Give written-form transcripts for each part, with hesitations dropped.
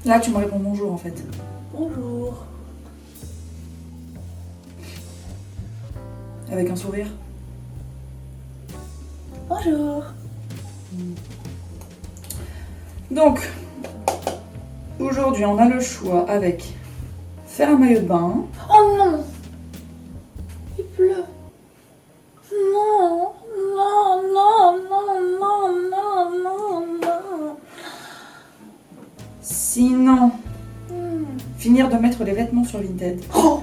Là, tu me réponds bonjour en fait. Bonjour. Avec un sourire. Bonjour. Donc, aujourd'hui, on a le choix avec faire un maillot de bain. Oh non. Il pleut. Non, non, non, non, non, non, non, non. Sinon, finir de mettre les vêtements sur Vinted. Oh.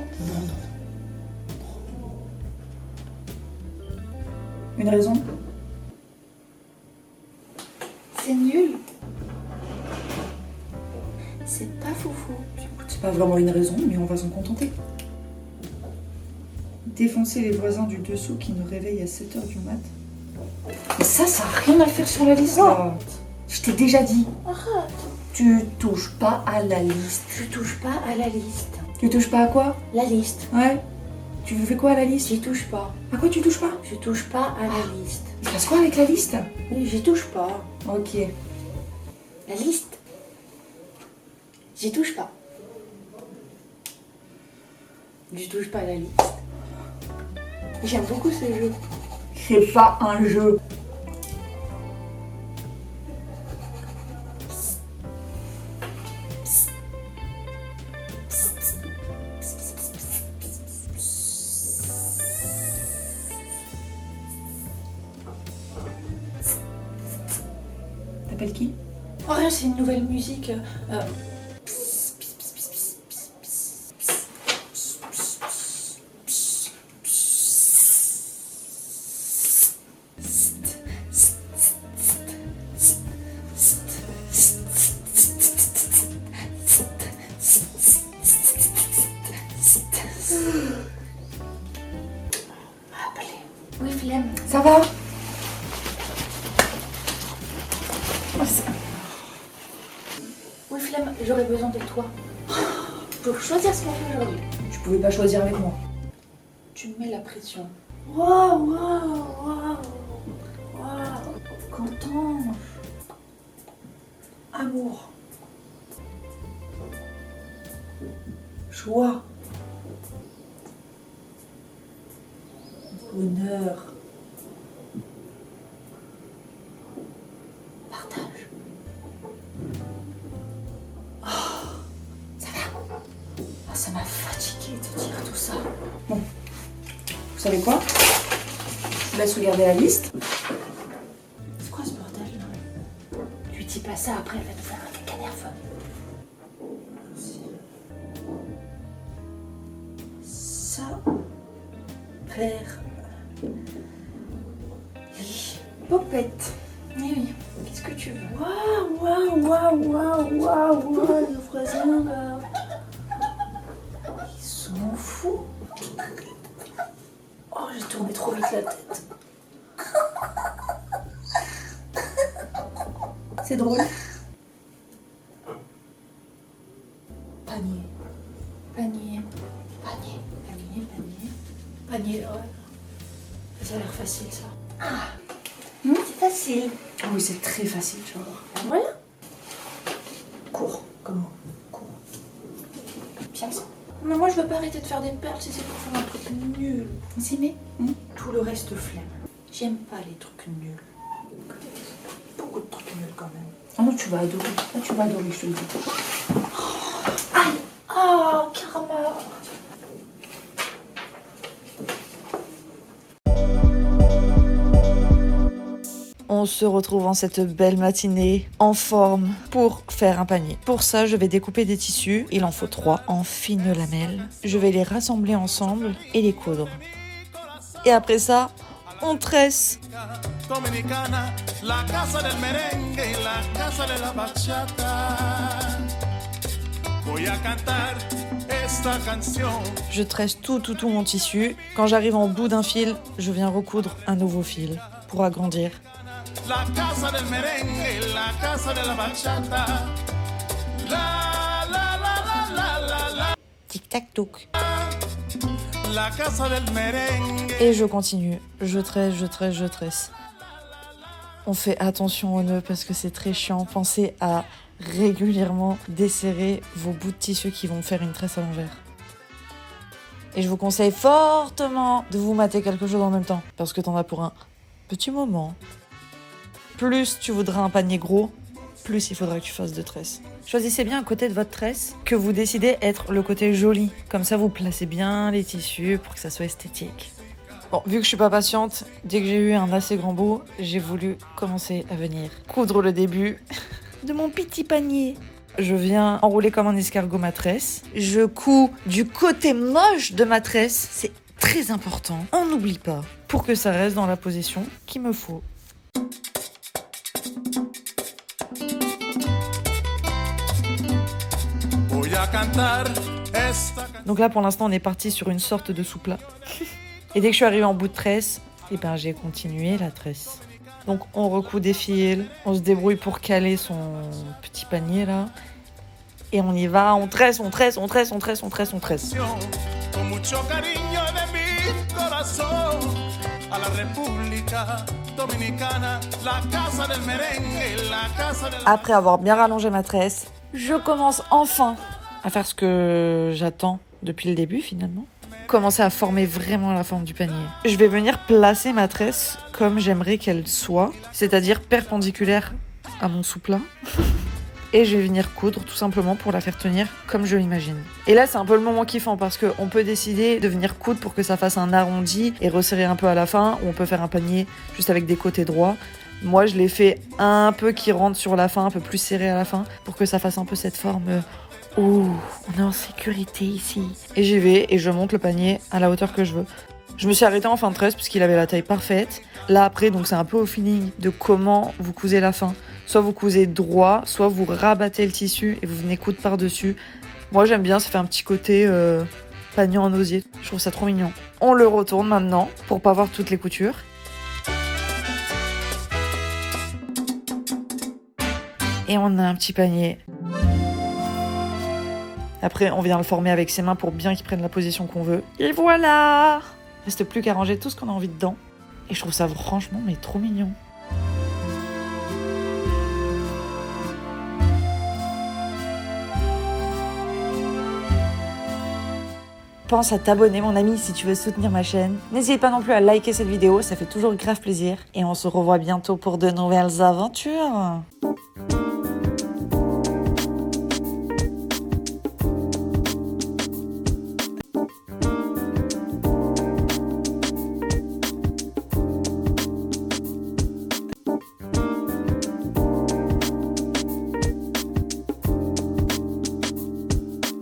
Une raison? C'est nul. C'est pas foufou. C'est pas vraiment une raison, mais on va s'en contenter. Défoncer les voisins du dessous qui nous réveillent à 7h du mat. Mais ça n'a rien à faire sur la liste là. Je t'ai déjà dit. Arrête. Tu touches pas à la liste. Je touche pas à la liste. Tu touches pas à quoi? La liste. Ouais. Tu fais quoi à la liste? J'y touche pas. À quoi tu touches pas? Je touche pas à la liste. Il se passe quoi avec la liste? Oui, j'y touche pas. Ok. La liste. J'y touche pas. Je touche pas à la liste. J'aime beaucoup ce jeu. C'est pas un jeu. T'appelles qui? Oh rien, c'est une nouvelle musique. Oui, flemme. Ça va? Oui, flemme, j'aurais besoin de toi. Pour choisir ce qu'on fait aujourd'hui. Tu pouvais pas choisir avec moi. Tu me mets la pression. Waouh, waouh, waouh, waouh. Qu'entends-je? Amour. Joie. Bonheur. Partage. Ah, ça m'a fatiguée de dire tout ça. Bon, vous savez quoi? Je vous laisse regarder la liste. C'est quoi ce bordel là? Tu lui dis pas ça, après elle va nous faire un caca nerveux. Ça, père, lit, Popette. Oui. Qu'est-ce que tu veux? waouh, waouh, waouh, waouh, waouh, waouh, les voisins là. Ils sont fous. Oh, j'ai tourné trop vite la tête. C'est drôle. Panier. Panier. Panier. Panier, panier. Panier, ouais. Ça a l'air facile ça. C'est facile. Ah oui, c'est très facile, tu vas voir. Voilà. Court, comment? Court. Bien ça. Mais moi je veux pas arrêter de faire des perles si c'est pour faire un truc nul. Si, mais Tout le reste flemme. J'aime pas les trucs nuls. Beaucoup de trucs nuls quand même. Ah non, tu vas adorer. Ah, tu vas adorer, je te le dis. Aïe. Oh, karma. On se retrouve en cette belle matinée, en forme, pour faire un panier. Pour ça, je vais découper des tissus, il en faut 3, en fines lamelles. Je vais les rassembler ensemble et les coudre. Et après ça, on tresse. Dominicana, la casa del merengue y la casa de la bachata. Voy a cantar esta canción. Je tresse tout mon tissu. Quand j'arrive en bout d'un fil, je viens recoudre un nouveau fil pour agrandir. La casa del merengue y la casa de la bachata. La la la la la la la. Tic tac touc. La casa del merengue. Et je continue. Je tresse. On fait attention aux nœuds parce que c'est très chiant. Pensez à régulièrement desserrer vos bouts de tissu qui vont faire une tresse à l'envers. Et je vous conseille fortement de vous mater quelque chose en même temps, parce que t'en as pour un petit moment. Plus tu voudras un panier gros, plus il faudra que tu fasses de tresses. Choisissez bien un côté de votre tresse que vous décidez être le côté joli. Comme ça, vous placez bien les tissus pour que ça soit esthétique. Bon, vu que je suis pas patiente, dès que j'ai eu un assez grand bout, j'ai voulu commencer à venir coudre le début de mon petit panier. Je viens enrouler comme un escargot ma tresse. Je couds du côté moche de ma tresse. C'est très important. On n'oublie pas. Pour que ça reste dans la position qu'il me faut. Donc là, pour l'instant, on est parti sur une sorte de sous-plat. Et dès que je suis arrivée en bout de tresse, j'ai continué la tresse. Donc on recoud des fils, on se débrouille pour caler son petit panier là. Et on y va, on tresse. Après avoir bien rallongé ma tresse, je commence enfin à faire ce que j'attends depuis le début finalement. Commencer à former vraiment la forme du panier. Je vais venir placer ma tresse comme j'aimerais qu'elle soit, c'est-à-dire perpendiculaire à mon sous-plat. Et je vais venir coudre tout simplement pour la faire tenir comme je l'imagine. Et là, c'est un peu le moment kiffant parce qu'on peut décider de venir coudre pour que ça fasse un arrondi et resserrer un peu à la fin, ou on peut faire un panier juste avec des côtés droits. Moi, je l'ai fait un peu qui rentre sur la fin, un peu plus serré à la fin, pour que ça fasse un peu cette forme... Ouh, on est en sécurité ici. Et j'y vais et je monte le panier à la hauteur que je veux. Je me suis arrêtée en fin de tresse puisqu'il avait la taille parfaite. Là après, donc c'est un peu au feeling de comment vous cousez la fin. Soit vous cousez droit, soit vous rabattez le tissu et vous venez coudre par-dessus. Moi j'aime bien, ça fait un petit côté panier en osier. Je trouve ça trop mignon. On le retourne maintenant pour pas voir toutes les coutures. Et on a un petit panier. Après, on vient le former avec ses mains pour bien qu'il prenne la position qu'on veut. Et voilà! Reste plus qu'à ranger tout ce qu'on a envie dedans. Et je trouve ça franchement mais trop mignon. Pense à t'abonner mon ami si tu veux soutenir ma chaîne. N'hésite pas non plus à liker cette vidéo, ça fait toujours grave plaisir. Et on se revoit bientôt pour de nouvelles aventures.